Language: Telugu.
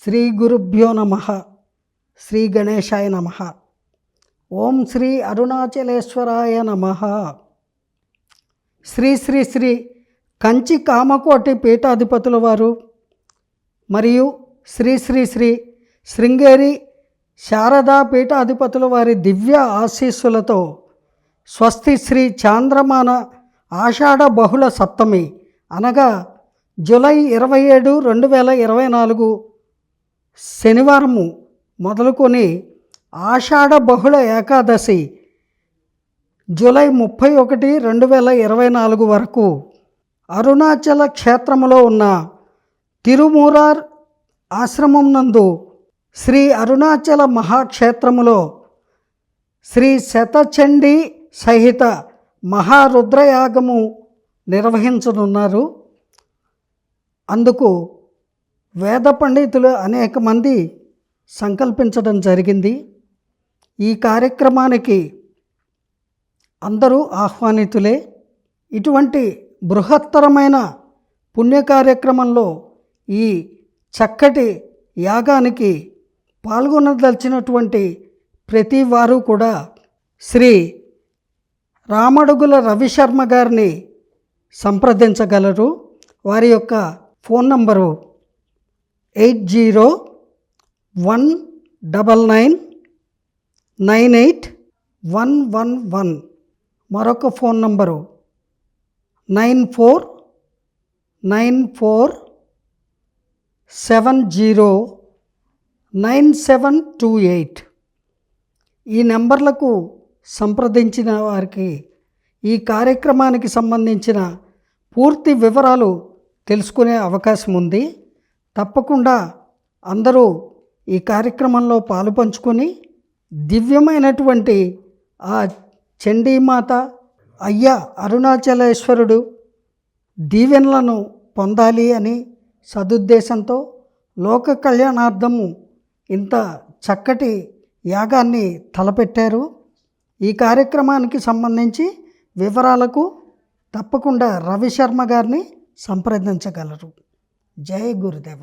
శ్రీ గురుభ్యో నమః. శ్రీ గణేశాయ నమః. ఓం శ్రీ అరుణాచలేశ్వరాయ నమః. శ్రీ శ్రీ శ్రీ కంచి కామకోటి పీఠాధిపతుల వారు మరియు శ్రీ శ్రీ శ్రీ శృంగేరి శారదా పీఠాధిపతుల వారి దివ్య ఆశీస్సులతో స్వస్తి శ్రీ చాంద్రమాన ఆషాఢ బహుళ సప్తమి అనగా జూలై 27, 2024 శనివారము మొదలుకొని ఆషాఢ బహుళ ఏకాదశి జూలై 31, 2024 వరకు అరుణాచల క్షేత్రములో ఉన్న తిరుమూరార్ ఆశ్రమం నందు శ్రీ అరుణాచల మహాక్షేత్రములో శ్రీ శతచండీ సహిత మహారుద్రయాగము నిర్వహించనున్నారు. అందుకు వేద పండితులు అనేక మంది సంకల్పించడం జరిగింది. ఈ కార్యక్రమానికి అందరూ ఆహ్వానితులే. ఇటువంటి బృహత్తరమైన పుణ్య కార్యక్రమంలో ఈ చక్కటి యాగానికి పాల్గొనదలిచినటువంటి ప్రతి వారు కూడా శ్రీ రామడుగుల రవిశర్మ గారిని సంప్రదించగలరు. వారి యొక్క ఫోన్ నంబరు 8019998111. మరొక ఫోన్ నంబరు 9494709728. ఈ నెంబర్లకు సంప్రదించిన వారికి ఈ కార్యక్రమానికి సంబంధించిన పూర్తి వివరాలు తెలుసుకునే అవకాశం ఉంది. తప్పకుండా అందరూ ఈ కార్యక్రమంలో పాలుపంచుకొని దివ్యమైనటువంటి ఆ చండీమాత అయ్య అరుణాచలేశ్వరుడు దీవెనలను పొందాలి అని సదుద్దేశంతో లోక కళ్యాణార్థము ఇంత చక్కటి యాగాన్ని తలపెట్టారు. ఈ కార్యక్రమానికి సంబంధించి వివరాలకు తప్పకుండా రవిశర్మ గారిని సంప్రదించగలరు. జై గురుదేవ.